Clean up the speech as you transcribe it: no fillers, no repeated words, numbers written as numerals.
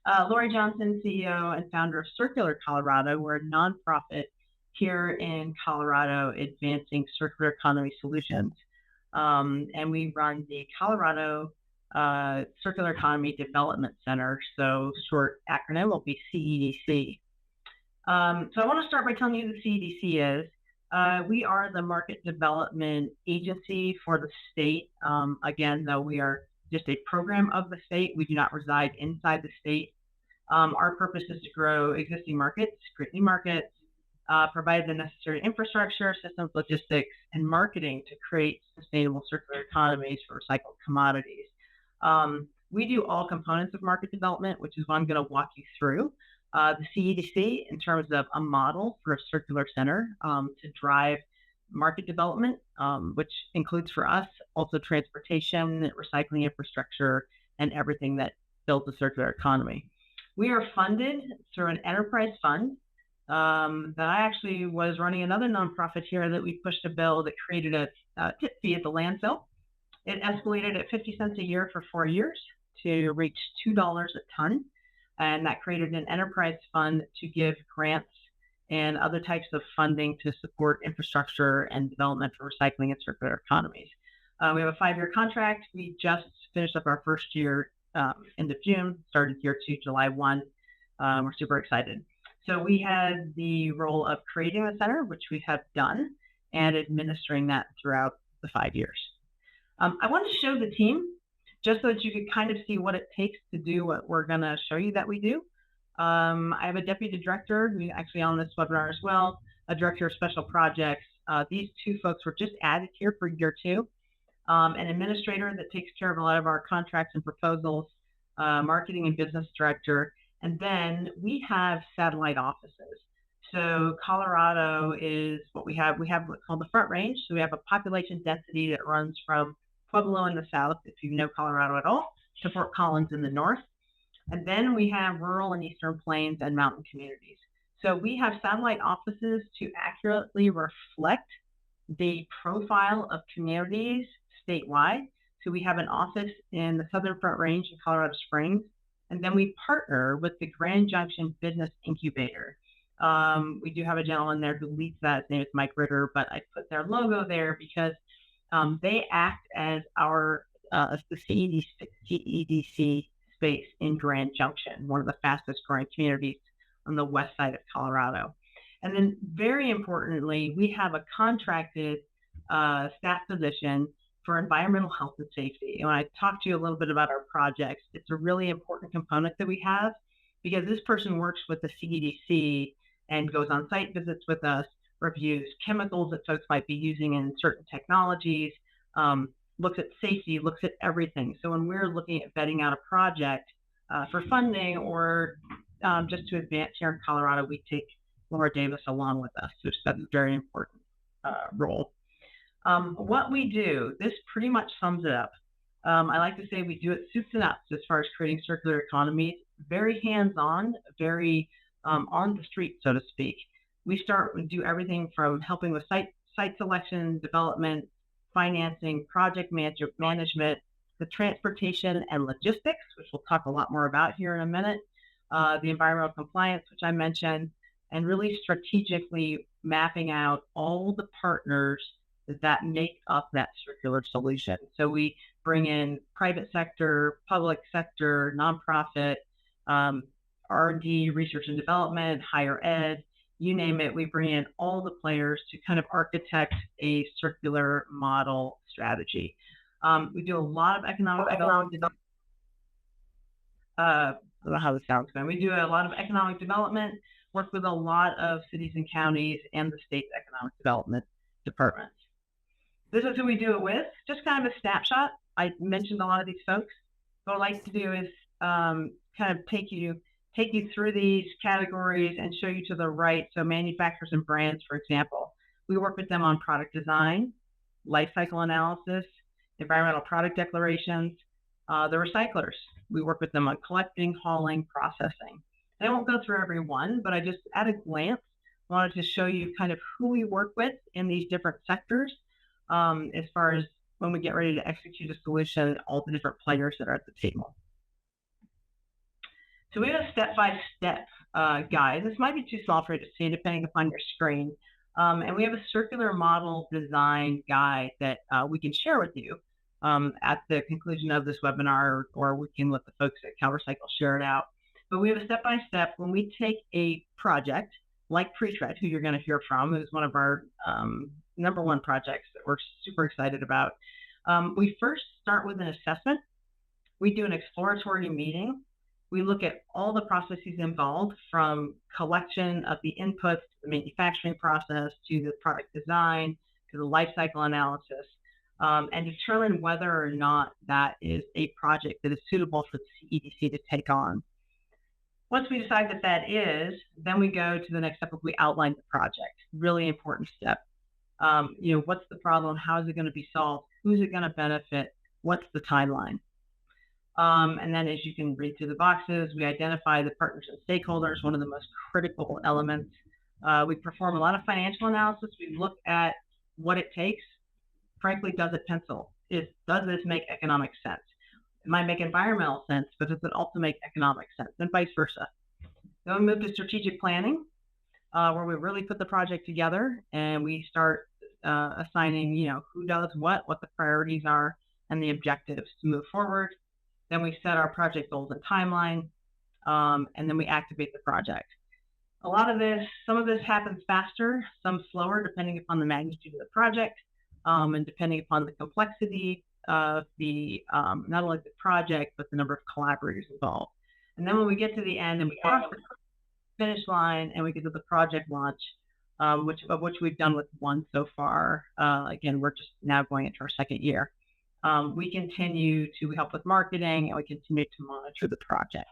Laurie Johnson, CEO and founder of Circular Colorado. We're a nonprofit here in Colorado advancing circular economy solutions. And we run the Colorado Circular Economy Development Center, so short acronym will be CEDC. So I want to start by telling you who the CEDC is. We are the market development agency for the state. Again, though we are just a program of the state, we do not reside inside the state. Our purpose is to grow existing markets, create new markets, provide the necessary infrastructure, systems, logistics, and marketing to create sustainable circular economies for recycled commodities. We do all components of market development, which is what I'm going to walk you through. The CEDC, in terms of a model for a circular center to drive market development, which includes for us also transportation, recycling infrastructure, and everything that builds a circular economy. We are funded through an enterprise fund that I actually was running another nonprofit here that we pushed a bill that created a tip fee at the landfill. It escalated at 50 cents a year for 4 years to reach $2 a ton. And that created an enterprise fund to give grants and other types of funding to support infrastructure and development for recycling and circular economies. We have a 5-year contract. We just finished up our first year end of June, started year 2, July 1. We're super excited. So we had the role of creating the center, which we have done, and administering that throughout the 5 years. I want to show the team just so that you could kind of see what it takes to do what we're going to show you that we do. I have a deputy director who's actually on this webinar as well, a director of special projects. These two folks were just added here for year 2. An administrator that takes care of a lot of our contracts and proposals, marketing and business director. And then we have satellite offices. So Colorado is what we have. We have what's called the Front Range. So we have a population density that runs from Pueblo in the south, if you know Colorado at all, to Fort Collins in the north. And then we have rural and eastern plains and mountain communities. So we have satellite offices to accurately reflect the profile of communities statewide. So we have an office in the Southern Front Range in Colorado Springs, and then we partner with the Grand Junction Business Incubator. We do have a gentleman there who leads that. His name is Mike Ritter, but I put their logo there because they act as our the CEDC space in Grand Junction, one of the fastest growing communities on the west side of Colorado. And then very importantly, we have a contracted staff position for environmental health and safety. And when I talk to you a little bit about our projects, it's a really important component that we have because this person works with the CEDC and goes on site visits with us, reviews chemicals that folks might be using in certain technologies, looks at safety, looks at everything. So when we're looking at vetting out a project for funding or just to advance here in Colorado, we take Laura Davis along with us, which that's a very important role. What we do, this pretty much sums it up. I like to say we do it soup to nuts as far as creating circular economies, very hands-on, very on the street, so to speak. We do everything from helping with site selection, development, financing, project management, the transportation and logistics, which we'll talk a lot more about here in a minute, the environmental compliance, which I mentioned, and really strategically mapping out all the partners that make up that circular solution. So we bring in private sector, public sector, nonprofit, R&D, research and development, higher ed, you name it. We bring in all the players to kind of architect a circular model strategy. We do a lot of economic development. I don't know how this sounds, but we do a lot of economic development, work with a lot of cities and counties and the state's economic development departments. This is who we do it with. Just kind of a snapshot. I mentioned a lot of these folks. What I'd like to do is kind of take you through these categories and show you to the right. So manufacturers and brands, for example, we work with them on product design, life cycle analysis, environmental product declarations. The recyclers, we work with them on collecting, hauling, processing. And I won't go through every one, but I just at a glance wanted to show you kind of who we work with in these different sectors as far as when we get ready to execute a solution, all the different players that are at the table. So we have a step-by-step guide. This might be too small for you to see, depending upon your screen. And we have a circular model design guide that we can share with you at the conclusion of this webinar, or we can let the folks at CalRecycle share it out. But we have a step-by-step. When we take a project like Pretread, who you're going to hear from, who's one of our #1 projects that we're super excited about, we first start with an assessment. We do an exploratory meeting. We look at all the processes involved, from collection of the inputs to the manufacturing process to the product design to the life cycle analysis, and determine whether or not that is a project that is suitable for the CEDC to take on. Once we decide that that is, then we go to the next step. We outline the project. Really important step. What's the problem? How is it going to be solved? Who's it going to benefit? What's the timeline? And then, as you can read through the boxes, we identify the partners and stakeholders, one of the most critical elements. We perform a lot of financial analysis. We look at what it takes. Frankly, does it pencil? Does this make economic sense? It might make environmental sense, but does it also make economic sense? And vice versa. Then we move to strategic planning, where we really put the project together and we start assigning, who does what the priorities are, and the objectives to move forward. Then we set our project goals and timeline, and then we activate the project. Some of this happens faster, some slower, depending upon the magnitude of the project, and depending upon the complexity of not only the project, but the number of collaborators involved. And then when we get to the end and we cross the finish line and we get to the project launch, which we've done with one so far, again, we're just now going into our second year. We continue to help with marketing, and we continue to monitor the project.